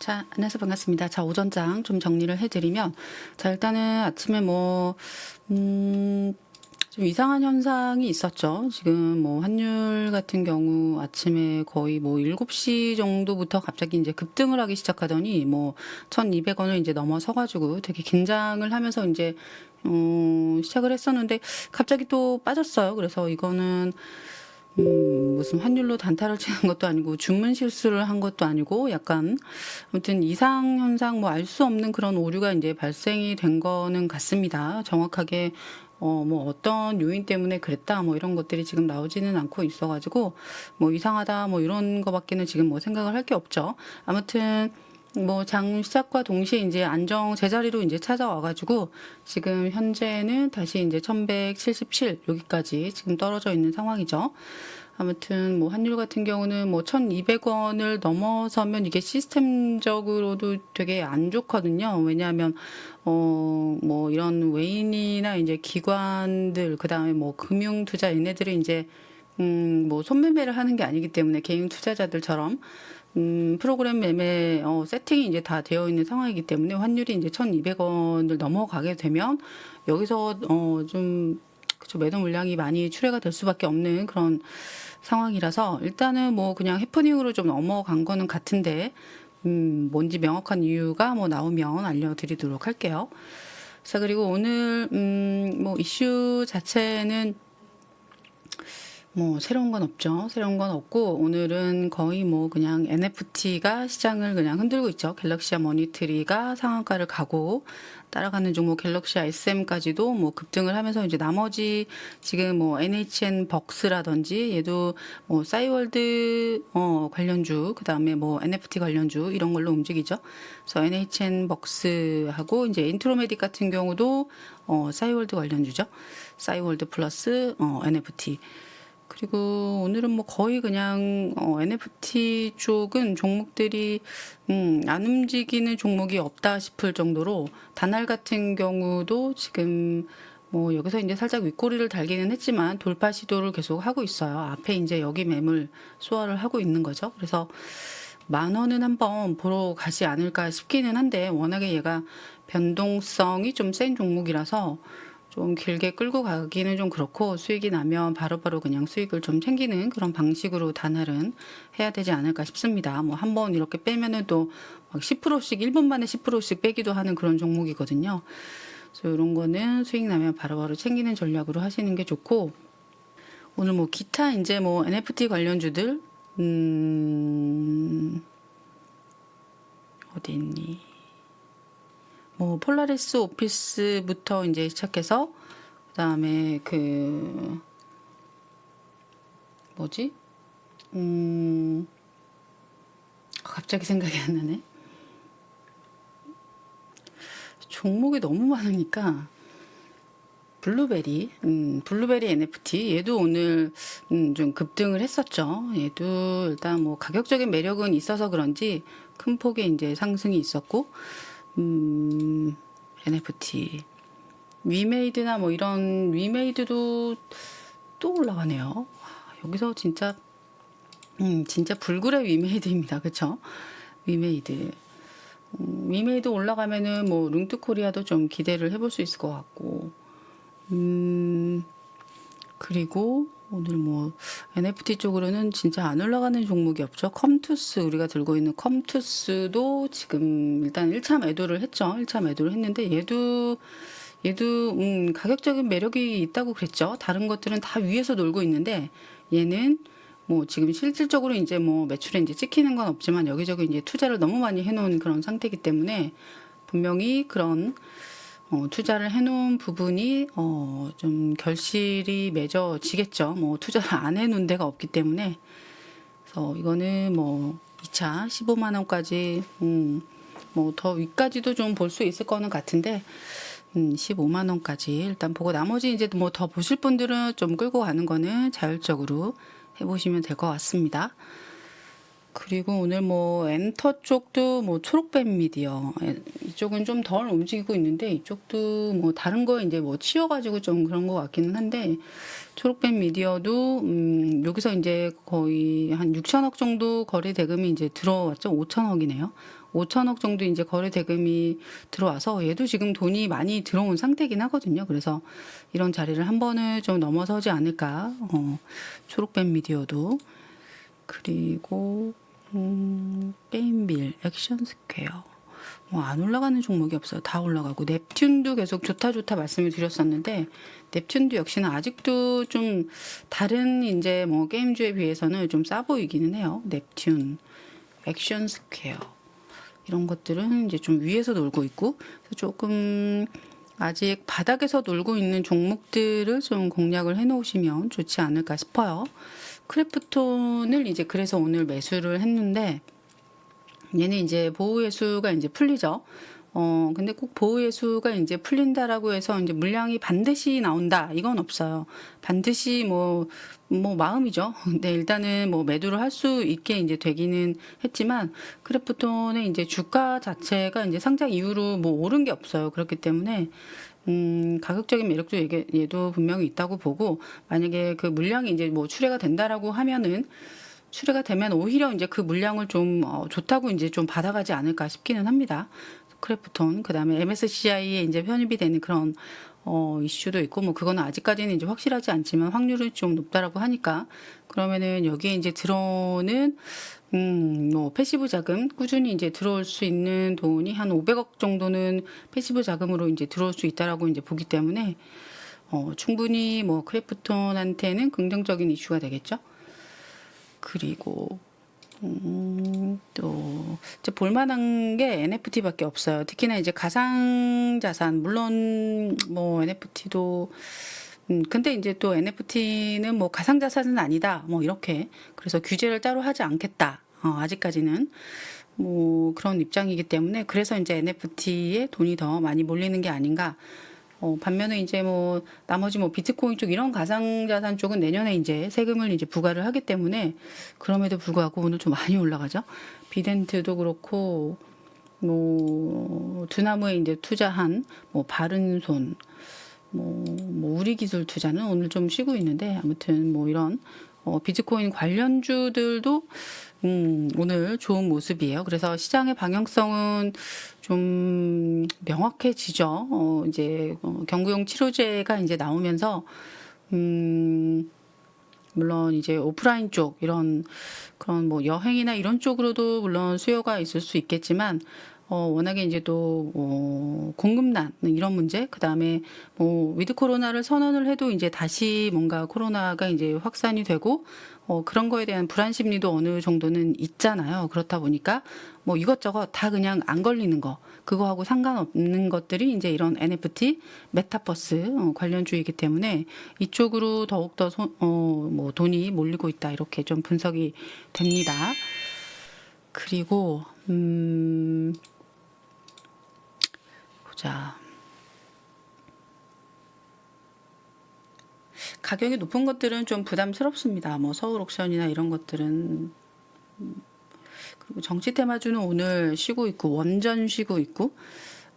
자, 안녕하세요. 반갑습니다. 자, 오전장 좀 정리를 해드리면, 자, 일단은 아침에 좀 이상한 현상이 있었죠. 지금 환율 같은 경우 아침에 거의 7시 정도부터 갑자기 이제 급등을 하기 시작하더니 1200원을 이제 넘어서가지고 되게 긴장을 하면서 이제, 시작을 했었는데 갑자기 또 빠졌어요. 그래서 이거는 무슨 환율로 단타를 치는 것도 아니고 주문 실수를 한 것도 아니고 약간 아무튼 이상 현상 알 수 없는 그런 오류가 이제 발생이 된 거는 같습니다. 정확하게 어떤 요인 때문에 그랬다 이런 것들이 지금 나오지는 않고 있어가지고 이상하다 이런 거밖에는 지금 생각을 할 게 없죠. 아무튼 장 시작과 동시에 이제 안정 제자리로 이제 찾아와가지고 지금 현재는 다시 이제 1177 여기까지 지금 떨어져 있는 상황이죠. 아무튼 환율 같은 경우는 1200원을 넘어서면 이게 시스템적으로도 되게 안 좋거든요. 왜냐하면 이런 외인이나 이제 기관들 그다음에 금융 투자 얘네들이 이제 손매매를 하는 게 아니기 때문에 개인 투자자들처럼 프로그램 매매 세팅이 이제 다 되어 있는 상황이기 때문에 환율이 이제 1200원을 넘어가게 되면 여기서 좀 그쵸, 매도 물량이 많이 출회가 될 수밖에 없는 그런 상황이라서 일단은 그냥 해프닝으로 좀 넘어간 거는 같은데 뭔지 명확한 이유가 나오면 알려드리도록 할게요. 자, 그리고 오늘 이슈 자체는 새로운 건 없죠. 새로운 건 없고 오늘은 거의 그냥 NFT가 시장을 그냥 흔들고 있죠. 갤럭시아 머니트리가 상한가를 가고 따라가는 종목 갤럭시아 SM까지도 급등을 하면서 이제 나머지 지금 NHN 벅스라든지 얘도 싸이월드 관련주 그다음에 NFT 관련주 이런 걸로 움직이죠. 그래서 NHN 벅스하고 이제 인트로메딕 같은 경우도 싸이월드 관련주죠. 싸이월드 플러스 NFT. 그리고 오늘은 거의 그냥 NFT 쪽은 종목들이 안 움직이는 종목이 없다 싶을 정도로 다날 같은 경우도 지금 여기서 이제 살짝 윗꼬리를 달기는 했지만 돌파 시도를 계속 하고 있어요. 앞에 이제 여기 매물 소화를 하고 있는 거죠. 그래서 10,000원은 한번 보러 가지 않을까 싶기는 한데 워낙에 얘가 변동성이 좀 센 종목이라서 좀 길게 끌고 가기는 좀 그렇고 수익이 나면 바로바로 그냥 수익을 좀 챙기는 그런 방식으로 단할은 해야 되지 않을까 싶습니다. 한번 이렇게 빼면은 또 막 10%씩 1분 만에 10%씩 빼기도 하는 그런 종목이거든요. 그래서 이런 거는 수익 나면 바로바로 챙기는 전략으로 하시는 게 좋고 오늘 기타 이제 NFT 관련주들 어디 있니? 폴라리스 오피스부터 이제 시작해서 그다음에 갑자기 생각이 안 나네. 종목이 너무 많으니까 블루베리 NFT 얘도 오늘 좀 급등을 했었죠. 얘도 일단 가격적인 매력은 있어서 그런지 큰 폭의 이제 상승이 있었고 NFT 위메이드나 이런 위메이드도 또 올라가네요. 여기서 진짜 불굴의 위메이드입니다. 그쵸? 위메이드 올라가면은 룽뚜코리아도 좀 기대를 해볼 수 있을 것 같고 그리고 오늘 NFT 쪽으로는 진짜 안 올라가는 종목이 없죠. 컴투스 우리가 들고 있는 컴투스도 지금 일단 1차 매도를 했죠. 1차 매도를 했는데 얘도 가격적인 매력이 있다고 그랬죠. 다른 것들은 다 위에서 놀고 있는데 얘는 지금 실질적으로 이제 매출에 이제 찍히는 건 없지만 여기저기 이제 투자를 너무 많이 해놓은 그런 상태이기 때문에 분명히 그런 투자를 해놓은 부분이 좀 결실이 맺어지겠죠. 투자를 안 해놓은 데가 없기 때문에 그래서 이거는 2차 15만 원까지 더 위까지도 좀 볼 수 있을 거는 같은데 15만 원까지 일단 보고 나머지 이제 더 보실 분들은 좀 끌고 가는 거는 자율적으로 해보시면 될 것 같습니다. 그리고 오늘 뭐 엔터 쪽도 뭐 초록뱀 미디어 이쪽은 좀 덜 움직이고 있는데 이쪽도 뭐 다른 거 이제 뭐 치여가지고 좀 그런 것 같기는 한데 초록뱀 미디어도 여기서 이제 거의 한 6천억 정도 거래 대금이 이제 들어왔죠. 5천억이네요. 5천억 정도 이제 거래 대금이 들어와서 얘도 지금 돈이 많이 들어온 상태긴 하거든요. 그래서 이런 자리를 한 번은 좀 넘어서지 않을까. 초록뱀 미디어도. 그리고 게임빌, 액션 스퀘어. 뭐 안 올라가는 종목이 없어요. 다 올라가고 넵튠도 계속 좋다 말씀을 드렸었는데 넵튠도 역시나 아직도 좀 다른 이제 뭐 게임주에 비해서는 좀 싸 보이기는 해요. 넵튠, 액션 스퀘어 이런 것들은 이제 좀 위에서 놀고 있고 그래서 조금 아직 바닥에서 놀고 있는 종목들을 좀 공략을 해 놓으시면 좋지 않을까 싶어요. 크래프톤을 이제 그래서 오늘 매수를 했는데 얘는 이제 보호예수가 이제 풀리죠. 근데 꼭 보호예수가 이제 풀린다라고 해서 이제 물량이 반드시 나온다 이건 없어요. 반드시 뭐 마음이죠. 근데 일단은 뭐 매도를 할 수 있게 이제 되기는 했지만 크래프톤의 이제 주가 자체가 이제 상장 이후로 뭐 오른 게 없어요. 그렇기 때문에 가격적인 매력도 얘도 분명히 있다고 보고 만약에 그 물량이 이제 뭐 출회가 된다라고 하면은 출회가 되면 오히려 이제 그 물량을 좀 좋다고 이제 좀 받아가지 않을까 싶기는 합니다. 크래프톤 그다음에 MSCI에 이제 편입이 되는 그런 이슈도 있고 뭐 그거는 아직까지는 이제 확실하지 않지만 확률은 좀 높다라고 하니까 그러면은 여기에 이제 들어오는 뭐 패시브 자금 꾸준히 이제 들어올 수 있는 돈이 한 500억 정도는 패시브 자금으로 이제 들어올 수 있다라고 이제 보기 때문에 충분히 뭐 크래프톤한테는 긍정적인 이슈가 되겠죠. 그리고 또 이제 볼만한 게 NFT밖에 없어요. 특히나 이제 가상자산 물론 뭐 NFT도 근데 이제 또 NFT는 뭐 가상자산은 아니다 뭐 이렇게 그래서 규제를 따로 하지 않겠다. 아직까지는 뭐 그런 입장이기 때문에 그래서 이제 NFT에 돈이 더 많이 몰리는 게 아닌가. 반면에 이제 뭐 나머지 뭐 비트코인 쪽 이런 가상자산 쪽은 내년에 이제 세금을 이제 부과를 하기 때문에 그럼에도 불구하고 오늘 좀 많이 올라가죠. 비덴트도 그렇고 뭐 두나무에 이제 투자한 뭐 바른손 뭐 우리기술 투자는 오늘 좀 쉬고 있는데 아무튼 뭐 이런 비트코인 관련주들도 오늘 좋은 모습이에요. 그래서 시장의 방향성은 좀 명확해지죠. 이제 경구용 치료제가 이제 나오면서 물론 이제 오프라인 쪽 이런 그런 뭐 여행이나 이런 쪽으로도 물론 수요가 있을 수 있겠지만 워낙에 이제 또 공급난 이런 문제 그다음에 뭐 위드 코로나를 선언을 해도 이제 다시 뭔가 코로나가 이제 확산이 되고 그런 거에 대한 불안 심리도 어느 정도는 있잖아요. 그렇다 보니까 뭐 이것저것 다 그냥 안 걸리는 거 그거하고 상관없는 것들이 이제 이런 NFT 메타버스 관련주이기 때문에 이쪽으로 더욱더 뭐 돈이 몰리고 있다 이렇게 좀 분석이 됩니다. 그리고 보자. 가격이 높은 것들은 좀 부담스럽습니다. 뭐 서울 옥션이나 이런 것들은 그리고 정치 테마주는 오늘 쉬고 있고 원전 쉬고 있고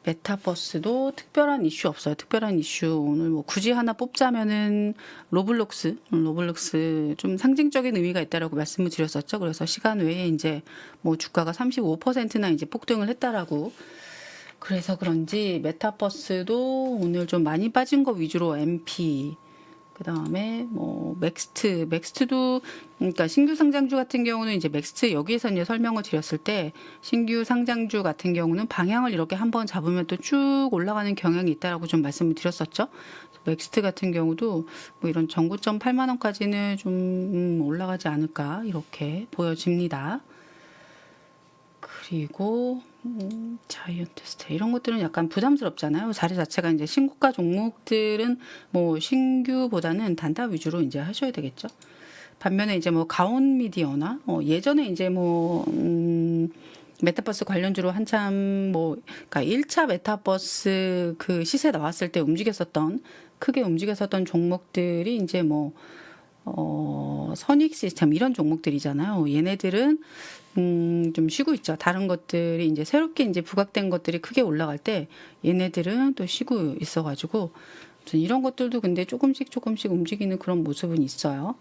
메타버스도 특별한 이슈 없어요. 특별한 이슈 오늘 뭐 굳이 하나 뽑자면은 로블록스 좀 상징적인 의미가 있다라고 말씀을 드렸었죠. 그래서 시간 외에 이제 뭐 주가가 35%나 이제 폭등을 했다라고. 그래서 그런지 메타버스도 오늘 좀 많이 빠진 거 위주로 MP 그다음에 뭐 맥스트도 그러니까 신규 상장주 같은 경우는 이제 맥스트 여기에서 이제 설명을 드렸을 때 신규 상장주 같은 경우는 방향을 이렇게 한번 잡으면 또 쭉 올라가는 경향이 있다라고 좀 말씀을 드렸었죠. 맥스트 같은 경우도 뭐 이런 전고점 8만 원까지는 좀 올라가지 않을까 이렇게 보여집니다. 그리고 자이언트스테 이런 것들은 약간 부담스럽잖아요. 자리 자체가 이제 신고가 종목들은 뭐 신규보다는 단타 위주로 이제 하셔야 되겠죠. 반면에 이제 뭐 가온 미디어나 예전에 이제 뭐 메타버스 관련주로 한참 뭐 그러니까 1차 메타버스 그 시세 나왔을 때 크게 움직였었던 종목들이 이제 뭐 선익 시스템 이런 종목들이잖아요. 얘네들은 좀 쉬고 있죠. 다른 것들이 이제 새롭게 이제 부각된 것들이 크게 올라갈 때 얘네들은 또 쉬고 있어가지고 이런 것들도 근데 조금씩 움직이는 그런 모습은 있어요.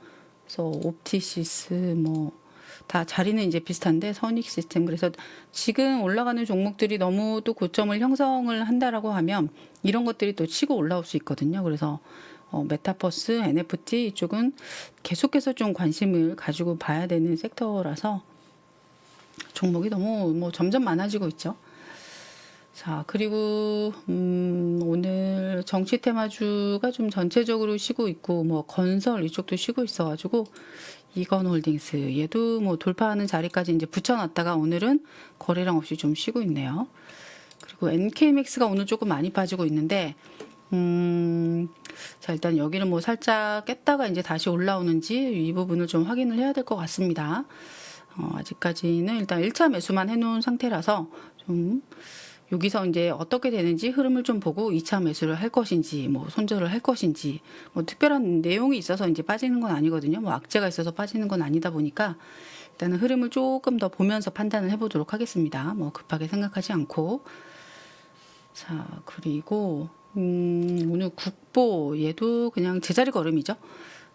그래서 옵티시스 뭐 다 자리는 이제 비슷한데 선익 시스템 그래서 지금 올라가는 종목들이 너무 또 고점을 형성을 한다라고 하면 이런 것들이 또 치고 올라올 수 있거든요. 그래서 메타버스, NFT 이쪽은 계속해서 좀 관심을 가지고 봐야 되는 섹터라서 종목이 너무 뭐 점점 많아지고 있죠. 자, 그리고 오늘 정치 테마주가 좀 전체적으로 쉬고 있고 뭐 건설 이쪽도 쉬고 있어가지고 이건홀딩스 얘도 뭐 돌파하는 자리까지 이제 붙여놨다가 오늘은 거래량 없이 좀 쉬고 있네요. 그리고 NKMX가 오늘 조금 많이 빠지고 있는데 자, 일단 여기는 뭐 살짝 깼다가 이제 다시 올라오는지 이 부분을 좀 확인을 해야 될 것 같습니다. 아직까지는 일단 1차 매수만 해놓은 상태라서 좀 여기서 이제 어떻게 되는지 흐름을 좀 보고 2차 매수를 할 것인지 뭐 손절을 할 것인지 뭐 특별한 내용이 있어서 이제 빠지는 건 아니거든요. 뭐 악재가 있어서 빠지는 건 아니다 보니까 일단은 흐름을 조금 더 보면서 판단을 해보도록 하겠습니다. 뭐 급하게 생각하지 않고. 자, 그리고 오늘 국보 얘도 그냥 제자리 걸음이죠.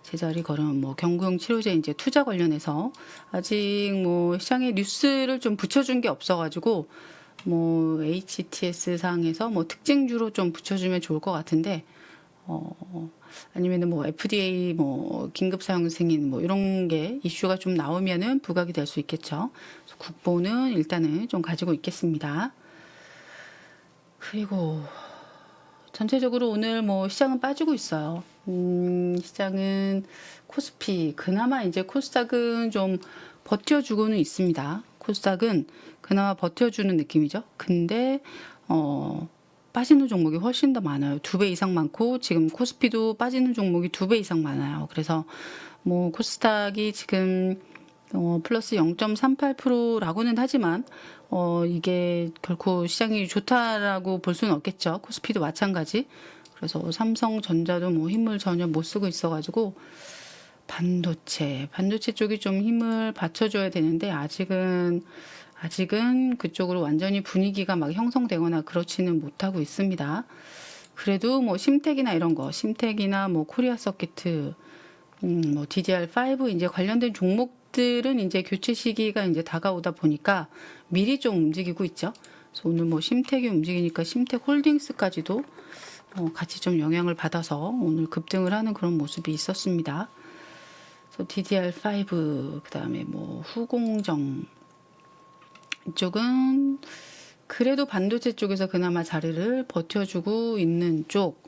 제자리 걸음 뭐 경구용 치료제 이제 투자 관련해서 아직 뭐 시장에 뉴스를 좀 붙여준 게 없어가지고 뭐 HTS 상에서 뭐 특징주로 좀 붙여주면 좋을 것 같은데 아니면은 뭐 FDA 뭐 긴급 사용 승인 뭐 이런 게 이슈가 좀 나오면은 부각이 될 수 있겠죠. 그래서 국보는 일단은 좀 가지고 있겠습니다. 그리고 전체적으로 오늘 뭐 시장은 빠지고 있어요. 시장은 코스피 그나마 이제 코스닥은 좀 버텨주고는 있습니다. 코스닥은 그나마 버텨주는 느낌이죠. 근데 빠지는 종목이 훨씬 더 많아요. 2배 이상 많고 지금 코스피도 빠지는 종목이 2배 이상 많아요. 그래서 뭐 코스닥이 지금 플러스 0.38%라고는 하지만 이게 결코 시장이 좋다라고 볼 수는 없겠죠. 코스피도 마찬가지. 그래서 삼성전자도 뭐 힘을 전혀 못 쓰고 있어가지고 반도체 쪽이 좀 힘을 받쳐줘야 되는데 아직은 그쪽으로 완전히 분위기가 막 형성되거나 그렇지는 못하고 있습니다. 그래도 뭐 심텍이나 뭐 코리아 서키트, 뭐 DDR5 이제 관련된 종목들은 이제 교체 시기가 이제 다가오다 보니까 미리 좀 움직이고 있죠. 그래서 오늘 뭐 심텍이 움직이니까 심텍 홀딩스까지도 같이 좀 영향을 받아서 오늘 급등을 하는 그런 모습이 있었습니다. 그래서 DDR5 그다음에 뭐 후공정 이쪽은 그래도 반도체 쪽에서 그나마 자리를 버텨주고 있는 쪽.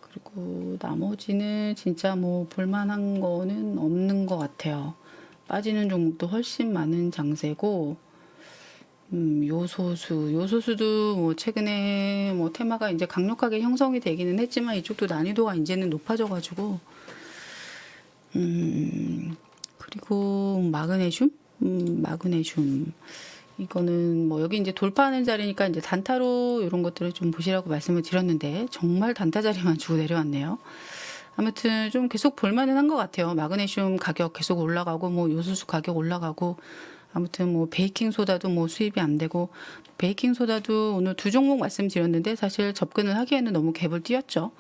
그리고 나머지는 진짜 뭐 볼만한 거는 없는 것 같아요. 빠지는 종목도 훨씬 많은 장세고, 요소수도 뭐 최근에 뭐 테마가 이제 강력하게 형성이 되기는 했지만 이쪽도 난이도가 이제는 높아져가지고, 그리고 마그네슘. 이거는 뭐 여기 이제 돌파하는 자리니까 이제 단타로 이런 것들을 좀 보시라고 말씀을 드렸는데 정말 단타 자리만 주고 내려왔네요. 아무튼 좀 계속 볼만은 한 것 같아요. 마그네슘 가격 계속 올라가고 뭐 요소수 가격 올라가고 아무튼 뭐 베이킹 소다도 뭐 수입이 안 되고 베이킹 소다도 오늘 2종목 말씀드렸는데 사실 접근을 하기에는 너무 갭을 띄었죠.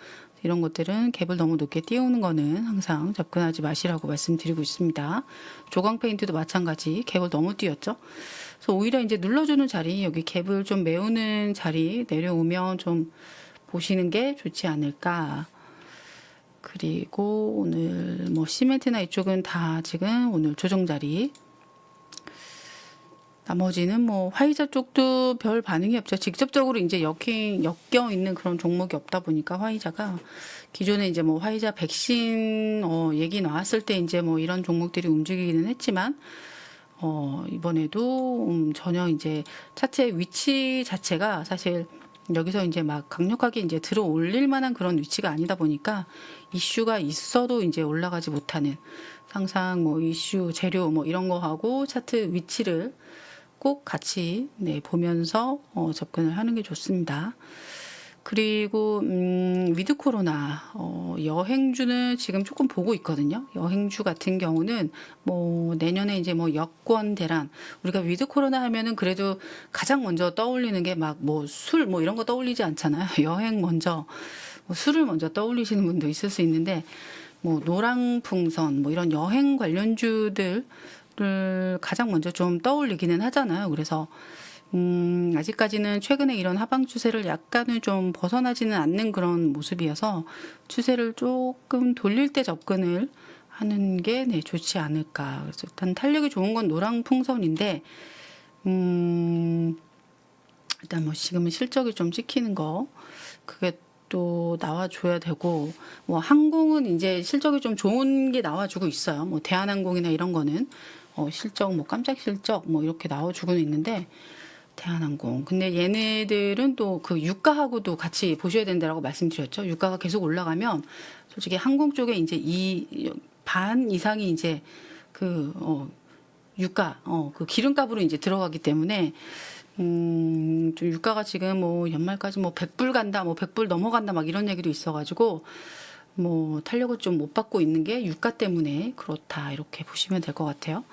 이런 것들은 갭을 너무 높게 띄우는 거는 항상 접근하지 마시라고 말씀드리고 있습니다. 조광 페인트도 마찬가지 갭을 너무 띄었죠. 그래서 오히려 이제 눌러주는 자리 여기 갭을 좀 메우는 자리 내려오면 좀 보시는 게 좋지 않을까. 그리고 오늘 뭐 시멘트나 이쪽은 다 지금 오늘 조정 자리. 나머지는 뭐 화이자 쪽도 별 반응이 없죠. 직접적으로 이제 엮여 있는 그런 종목이 없다 보니까 화이자가 기존에 이제 뭐 화이자 백신 얘기 나왔을 때 이제 뭐 이런 종목들이 움직이기는 했지만 이번에도 전혀 이제 차트의 위치 자체가 사실 여기서 이제 막 강력하게 이제 들어 올릴 만한 그런 위치가 아니다 보니까 이슈가 있어도 이제 올라가지 못하는 항상 뭐 이슈 재료 뭐 이런 거 하고 차트 위치를 꼭 같이 보면서 접근을 하는 게 좋습니다. 그리고 위드 코로나 여행주는 지금 조금 보고 있거든요. 여행주 같은 경우는 뭐 내년에 이제 뭐 여권 대란, 우리가 위드 코로나 하면은 그래도 가장 먼저 떠올리는 게 막 뭐 술 뭐 이런 거 떠올리지 않잖아요. 여행 먼저 뭐 술을 먼저 떠올리시는 분도 있을 수 있는데, 뭐 노랑풍선 뭐 이런 여행 관련주들을 가장 먼저 좀 떠올리기는 하잖아요. 그래서 아직까지는 최근에 이런 하방 추세를 약간은 좀 벗어나지는 않는 그런 모습이어서 추세를 조금 돌릴 때 접근을 하는 게 네, 좋지 않을까. 그래서 일단 탄력이 좋은 건 노랑풍선인데, 일단 뭐 지금은 실적이 좀 찍히는 거, 그게 또 나와줘야 되고, 뭐 항공은 이제 실적이 좀 좋은 게 나와주고 있어요. 뭐 대한항공이나 이런 거는 실적 뭐 깜짝 실적 뭐 이렇게 나와주고는 있는데, 대한항공. 근데 얘네들은 또 그 유가하고도 같이 보셔야 된다라고 말씀드렸죠. 유가가 계속 올라가면 솔직히 항공 쪽에 이제 이 반 이상이 이제 그 유가 그 기름값으로 이제 들어가기 때문에 좀 유가가 지금 뭐 연말까지 뭐 100불 간다, 뭐 100불 넘어간다 막 이런 얘기도 있어가지고 뭐 탄력을 좀 못 받고 있는 게 유가 때문에 그렇다, 이렇게 보시면 될 것 같아요.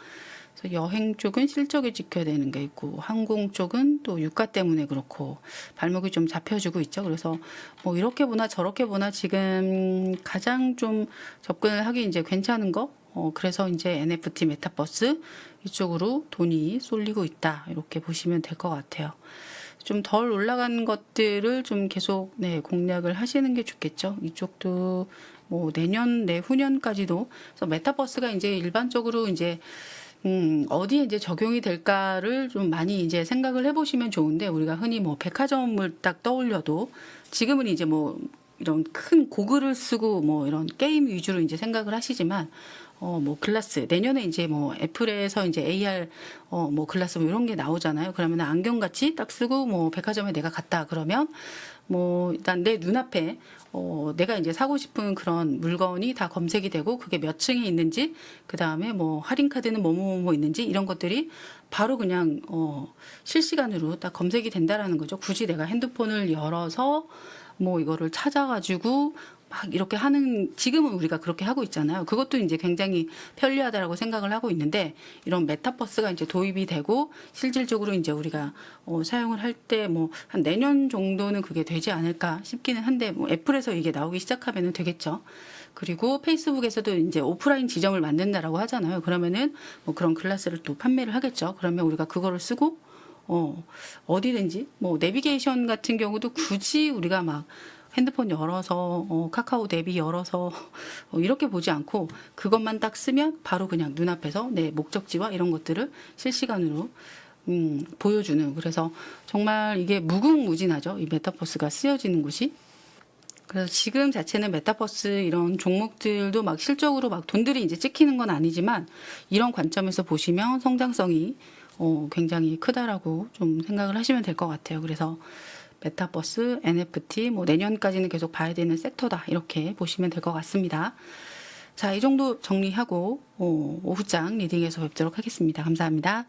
그래서 여행 쪽은 실적이 지켜야 되는 게 있고, 항공 쪽은 또 유가 때문에 그렇고 발목이 좀 잡혀주고 있죠. 그래서 뭐 이렇게 보나 저렇게 보나 지금 가장 좀 접근을 하기 이제 괜찮은 거, 그래서 이제 NFT 메타버스 이쪽으로 돈이 쏠리고 있다, 이렇게 보시면 될 것 같아요. 좀 덜 올라간 것들을 좀 계속 네, 공략을 하시는 게 좋겠죠. 이쪽도 뭐 내년 내후년까지도. 그래서 메타버스가 이제 일반적으로 이제 어디에 이제 적용이 될까를 좀 많이 이제 생각을 해보시면 좋은데, 우리가 흔히 뭐 백화점을 딱 떠올려도 지금은 이제 뭐 이런 큰 고글을 쓰고 뭐 이런 게임 위주로 이제 생각을 하시지만, 뭐 글라스, 내년에 이제 뭐 애플에서 이제 AR 뭐 글라스 뭐 이런 게 나오잖아요. 그러면 안경같이 딱 쓰고 뭐 백화점에 내가 갔다 그러면 뭐 일단 내 눈앞에 내가 이제 사고 싶은 그런 물건이 다 검색이 되고, 그게 몇 층에 있는지, 그 다음에 뭐 할인 카드는 뭐뭐 있는지, 이런 것들이 바로 그냥 실시간으로 딱 검색이 된다라는 거죠. 굳이 내가 핸드폰을 열어서 뭐 이거를 찾아가지고 막 이렇게 하는, 지금은 우리가 그렇게 하고 있잖아요. 그것도 이제 굉장히 편리하다라고 생각을 하고 있는데, 이런 메타버스가 이제 도입이 되고 실질적으로 이제 우리가 사용을 할 때 뭐 한 내년 정도는 그게 되지 않을까 싶기는 한데, 뭐 애플에서 이게 나오기 시작하면은 되겠죠. 그리고 페이스북에서도 이제 오프라인 지점을 만든다라고 하잖아요. 그러면은 뭐 그런 글라스를 또 판매를 하겠죠. 그러면 우리가 그거를 쓰고 어디든지, 뭐 내비게이션 같은 경우도 굳이 우리가 막 핸드폰 열어서 카카오 내비 열어서 이렇게 보지 않고, 그것만 딱 쓰면 바로 그냥 눈앞에서 내 목적지와 이런 것들을 실시간으로 보여주는, 그래서 정말 이게 무궁무진하죠. 이 메타버스가 쓰여지는 곳이. 그래서 지금 자체는 메타버스 이런 종목들도 막 실적으로 막 돈들이 이제 찍히는 건 아니지만, 이런 관점에서 보시면 성장성이 굉장히 크다라고 좀 생각을 하시면 될 것 같아요. 그래서 메타버스, NFT 뭐 내년까지는 계속 봐야 되는 섹터다, 이렇게 보시면 될 것 같습니다. 자, 이 정도 정리하고 오후장 리딩에서 뵙도록 하겠습니다. 감사합니다.